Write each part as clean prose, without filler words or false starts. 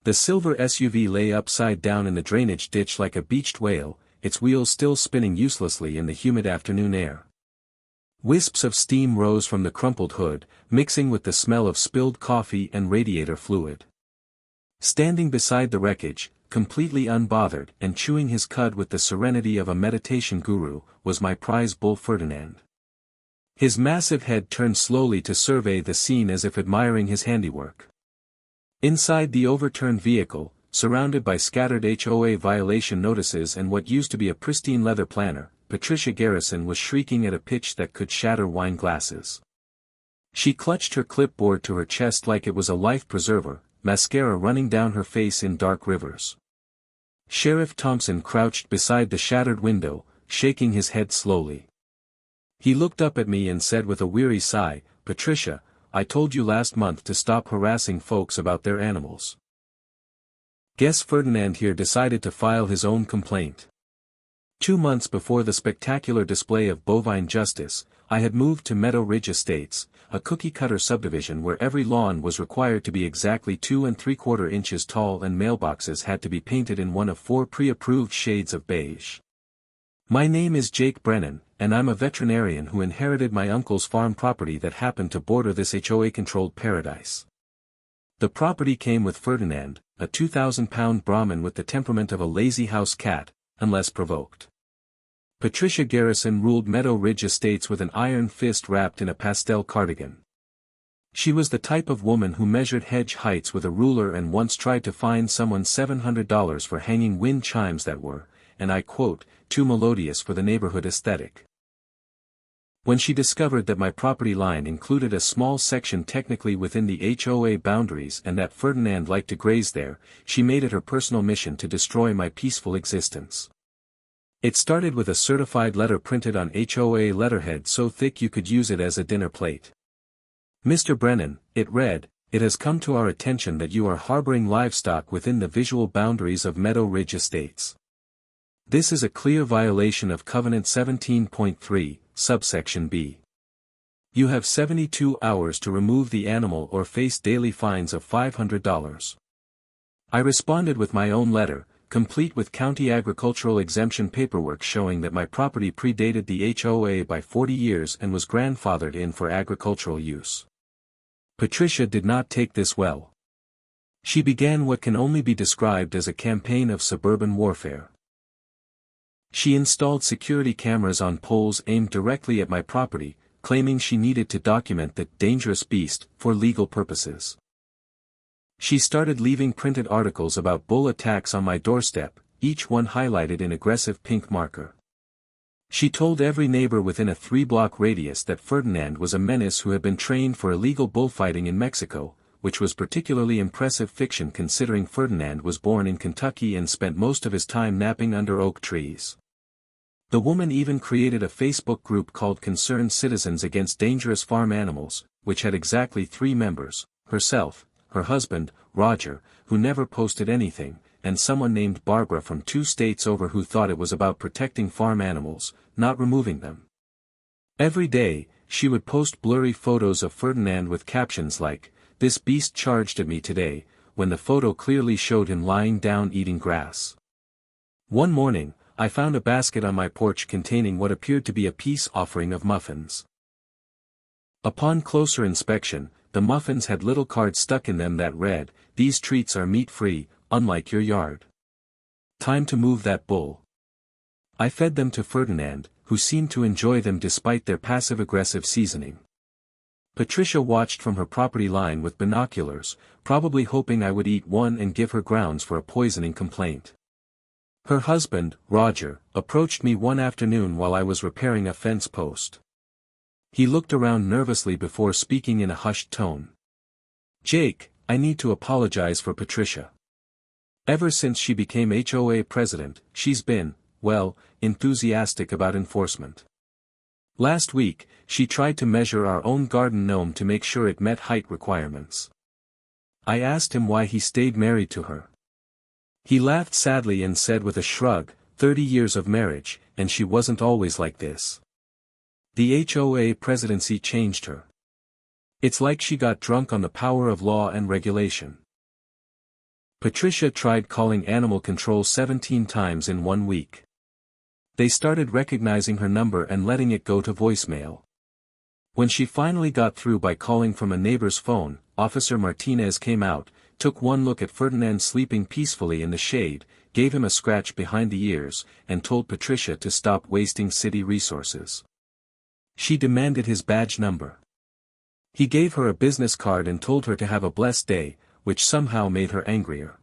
The silver SUV lay upside down in the drainage ditch like a beached whale, its wheels still spinning uselessly in the humid afternoon air. Wisps of steam rose from the crumpled hood, mixing with the smell of spilled coffee and radiator fluid. Standing beside the wreckage, completely unbothered and chewing his cud with the serenity of a meditation guru, was my prize bull Ferdinand. His massive head turned slowly to survey the scene as if admiring his handiwork. Inside the overturned vehicle, surrounded by scattered HOA violation notices and what used to be a pristine leather planner, Patricia Garrison was shrieking at a pitch that could shatter wine glasses. She clutched her clipboard to her chest like it was a life preserver, mascara running down her face in dark rivers. Sheriff Thompson crouched beside the shattered window, shaking his head slowly. He looked up at me and said with a weary sigh, "Patricia, I told you last month to stop harassing folks about their animals." Guess Ferdinand here decided to file his own complaint. 2 months before the spectacular display of bovine justice, I had moved to Meadow Ridge Estates, a cookie-cutter subdivision where every lawn was required to be exactly 2 3/4 inches tall and mailboxes had to be painted in one of 4 pre-approved shades of beige. My name is Jake Brennan, and I'm a veterinarian who inherited my uncle's farm property that happened to border this HOA-controlled paradise. The property came with Ferdinand, a 2,000-pound Brahmin with the temperament of a lazy house cat, unless provoked. Patricia Garrison ruled Meadow Ridge Estates with an iron fist wrapped in a pastel cardigan. She was the type of woman who measured hedge heights with a ruler and once tried to fine someone $700 for hanging wind chimes that were, and I quote, too melodious for the neighborhood aesthetic. When she discovered that my property line included a small section technically within the HOA boundaries and that Ferdinand liked to graze there, she made it her personal mission to destroy my peaceful existence. It started with a certified letter printed on HOA letterhead so thick you could use it as a dinner plate. "Mr. Brennan," it read, "it has come to our attention that you are harboring livestock within the visual boundaries of Meadow Ridge Estates. This is a clear violation of Covenant 17.3, subsection B. You have 72 hours to remove the animal or face daily fines of $500. I responded with my own letter, complete with county agricultural exemption paperwork showing that my property predated the HOA by 40 years and was grandfathered in for agricultural use. Patricia did not take this well. She began what can only be described as a campaign of suburban warfare. She installed security cameras on poles aimed directly at my property, claiming she needed to document that dangerous beast for legal purposes. She started leaving printed articles about bull attacks on my doorstep, each one highlighted in aggressive pink marker. She told every neighbor within a 3-block radius that Ferdinand was a menace who had been trained for illegal bullfighting in Mexico, which was particularly impressive fiction considering Ferdinand was born in Kentucky and spent most of his time napping under oak trees. The woman even created a Facebook group called Concerned Citizens Against Dangerous Farm Animals, which had exactly 3 members, herself, her husband, Roger, who never posted anything, and someone named Barbara from 2 states over who thought it was about protecting farm animals, not removing them. Every day, she would post blurry photos of Ferdinand with captions like, "This beast charged at me today," when the photo clearly showed him lying down eating grass. One morning, I found a basket on my porch containing what appeared to be a peace offering of muffins. Upon closer inspection, the muffins had little cards stuck in them that read, "These treats are meat-free, unlike your yard. Time to move that bull." I fed them to Ferdinand, who seemed to enjoy them despite their passive-aggressive seasoning. Patricia watched from her property line with binoculars, probably hoping I would eat one and give her grounds for a poisoning complaint. Her husband, Roger, approached me one afternoon while I was repairing a fence post. He looked around nervously before speaking in a hushed tone. "Jake, I need to apologize for Patricia. Ever since she became HOA president, she's been, well, enthusiastic about enforcement. Last week, she tried to measure our own garden gnome to make sure it met height requirements. I asked him why he stayed married to her. He laughed sadly and said with a shrug, 30 years of marriage, and she wasn't always like this. The HOA presidency changed her. It's like she got drunk on the power of law and regulation. Patricia tried calling animal control 17 times in 1 week. They started recognizing her number and letting it go to voicemail. When she finally got through by calling from a neighbor's phone, Officer Martinez came out, took one look at Ferdinand sleeping peacefully in the shade, gave him a scratch behind the ears, and told Patricia to stop wasting city resources. She demanded his badge number. He gave her a business card and told her to have a blessed day, which somehow made her angrier.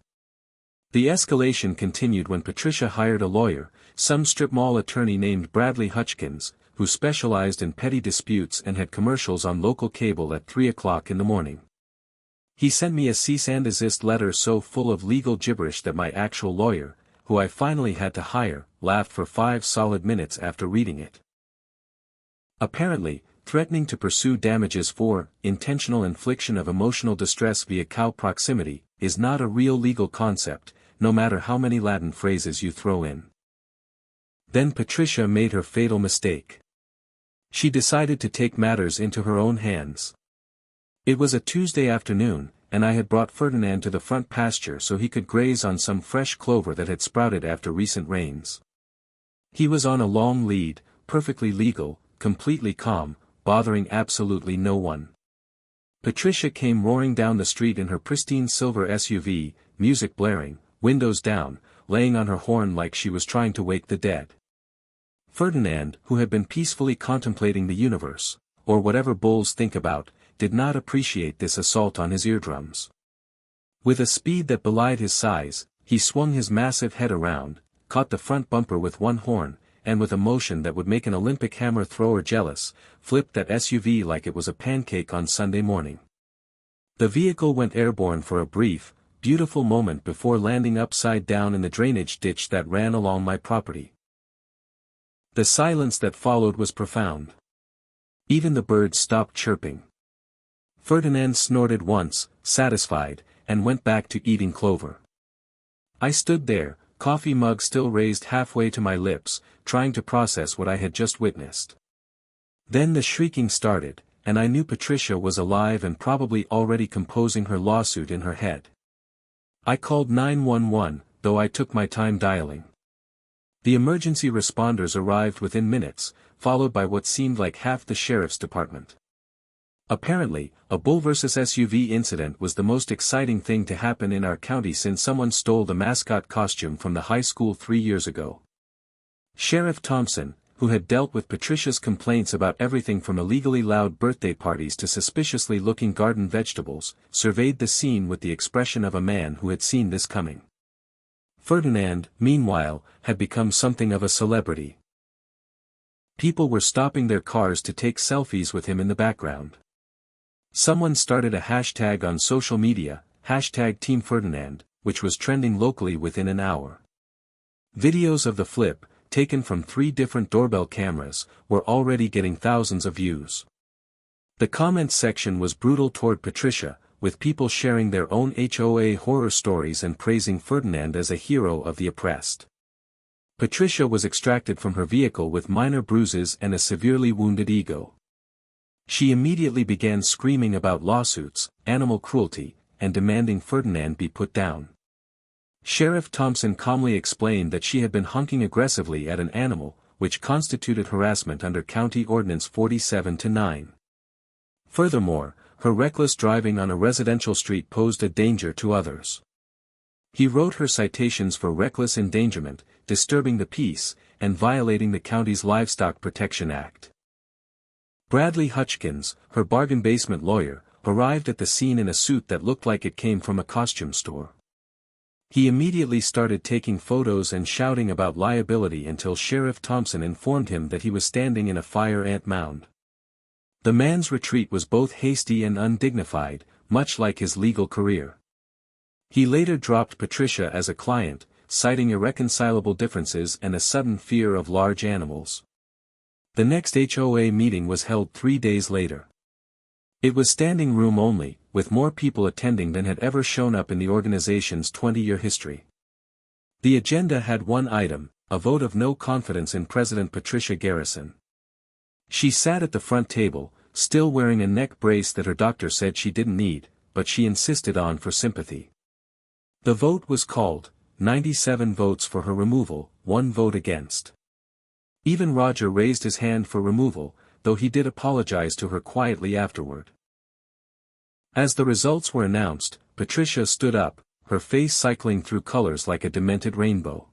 The escalation continued when Patricia hired a lawyer, some strip mall attorney named Bradley Hutchkins, who specialized in petty disputes and had commercials on local cable at 3 o'clock in the morning. He sent me a cease and desist letter so full of legal gibberish that my actual lawyer, who I finally had to hire, laughed for 5 solid minutes after reading it. Apparently, threatening to pursue damages for intentional infliction of emotional distress via cow proximity is not a real legal concept, no matter how many Latin phrases you throw in. Then Patricia made her fatal mistake. She decided to take matters into her own hands. It was a Tuesday afternoon, and I had brought Ferdinand to the front pasture so he could graze on some fresh clover that had sprouted after recent rains. He was on a long lead, perfectly legal, completely calm, bothering absolutely no one. Patricia came roaring down the street in her pristine silver SUV, music blaring, windows down, laying on her horn like she was trying to wake the dead. Ferdinand, who had been peacefully contemplating the universe, or whatever bulls think about, did not appreciate this assault on his eardrums. With a speed that belied his size, he swung his massive head around, caught the front bumper with one horn, and with a motion that would make an Olympic hammer thrower jealous, flipped that SUV like it was a pancake on Sunday morning. The vehicle went airborne for a brief, beautiful moment before landing upside down in the drainage ditch that ran along my property. The silence that followed was profound. Even the birds stopped chirping. Ferdinand snorted once, satisfied, and went back to eating clover. I stood there, coffee mug still raised halfway to my lips, trying to process what I had just witnessed. Then the shrieking started, and I knew Patricia was alive and probably already composing her lawsuit in her head. I called 911, though I took my time dialing. The emergency responders arrived within minutes, followed by what seemed like half the sheriff's department. Apparently, a bull vs. SUV incident was the most exciting thing to happen in our county since someone stole the mascot costume from the high school 3 years ago. Sheriff Thompson, who had dealt with Patricia's complaints about everything from illegally loud birthday parties to suspiciously looking garden vegetables, surveyed the scene with the expression of a man who had seen this coming. Ferdinand, meanwhile, had become something of a celebrity. People were stopping their cars to take selfies with him in the background. Someone started a hashtag on social media, #TeamFerdinand, which was trending locally within an hour. Videos of the flip, taken from 3 different doorbell cameras, were already getting thousands of views. The comments section was brutal toward Patricia, with people sharing their own HOA horror stories and praising Ferdinand as a hero of the oppressed. Patricia was extracted from her vehicle with minor bruises and a severely wounded ego. She immediately began screaming about lawsuits, animal cruelty, and demanding Ferdinand be put down. Sheriff Thompson calmly explained that she had been honking aggressively at an animal, which constituted harassment under County Ordinance 47-9. Furthermore, her reckless driving on a residential street posed a danger to others. He wrote her citations for reckless endangerment, disturbing the peace, and violating the county's Livestock Protection Act. Bradley Hutchkins, her bargain basement lawyer, arrived at the scene in a suit that looked like it came from a costume store. He immediately started taking photos and shouting about liability until Sheriff Thompson informed him that he was standing in a fire ant mound. The man's retreat was both hasty and undignified, much like his legal career. He later dropped Patricia as a client, citing irreconcilable differences and a sudden fear of large animals. The next HOA meeting was held 3 days later. It was standing room only, with more people attending than had ever shown up in the organization's 20-year history. The agenda had one item, a vote of no confidence in President Patricia Garrison. She sat at the front table, still wearing a neck brace that her doctor said she didn't need, but she insisted on for sympathy. The vote was called, 97 votes for her removal, 1 vote against. Even Roger raised his hand for removal, though he did apologize to her quietly afterward. As the results were announced, Patricia stood up, her face cycling through colors like a demented rainbow.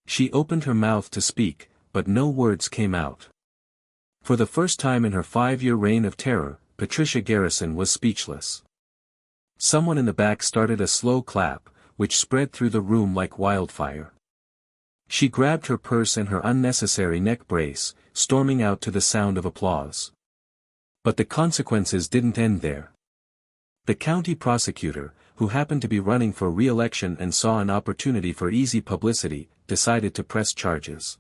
She opened her mouth to speak, but no words came out. For the first time in her 5-year reign of terror, Patricia Garrison was speechless. Someone in the back started a slow clap, which spread through the room like wildfire. She grabbed her purse and her unnecessary neck brace, storming out to the sound of applause. But the consequences didn't end there. The county prosecutor, who happened to be running for re-election and saw an opportunity for easy publicity, decided to press charges.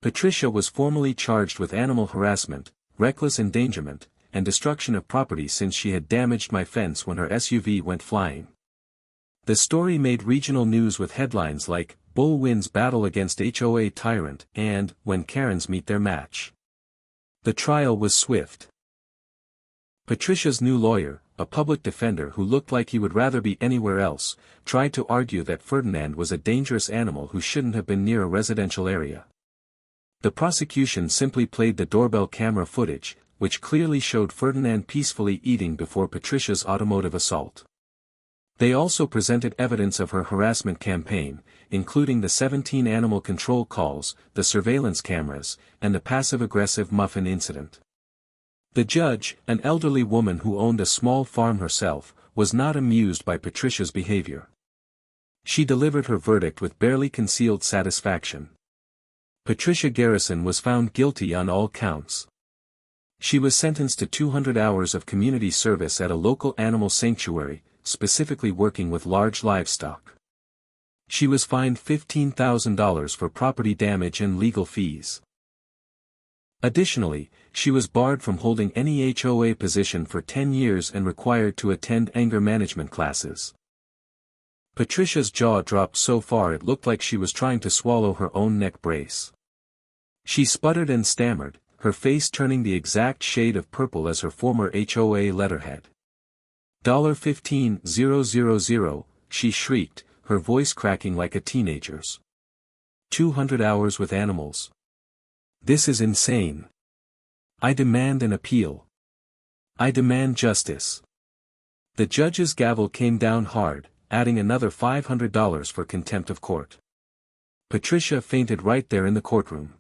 Patricia was formally charged with animal harassment, reckless endangerment, and destruction of property since she had damaged my fence when her SUV went flying. The story made regional news with headlines like, "Bull wins battle against HOA tyrant," and, "When Karens meet their match." The trial was swift. Patricia's new lawyer, a public defender who looked like he would rather be anywhere else, tried to argue that Ferdinand was a dangerous animal who shouldn't have been near a residential area. The prosecution simply played the doorbell camera footage, which clearly showed Ferdinand peacefully eating before Patricia's automotive assault. They also presented evidence of her harassment campaign, including the 17 animal control calls, the surveillance cameras, and the passive-aggressive muffin incident. The judge, an elderly woman who owned a small farm herself, was not amused by Patricia's behavior. She delivered her verdict with barely concealed satisfaction. Patricia Garrison was found guilty on all counts. She was sentenced to 200 hours of community service at a local animal sanctuary, specifically working with large livestock. She was fined $15,000 for property damage and legal fees. Additionally, she was barred from holding any HOA position for 10 years and required to attend anger management classes. Patricia's jaw dropped so far it looked like she was trying to swallow her own neck brace. She sputtered and stammered, her face turning the exact shade of purple as her former HOA letterhead. $15,000, she shrieked, her voice cracking like a teenager's. 200 hours with animals. This is insane. I demand an appeal. I demand justice. The judge's gavel came down hard, adding another $500 for contempt of court. Patricia fainted right there in the courtroom.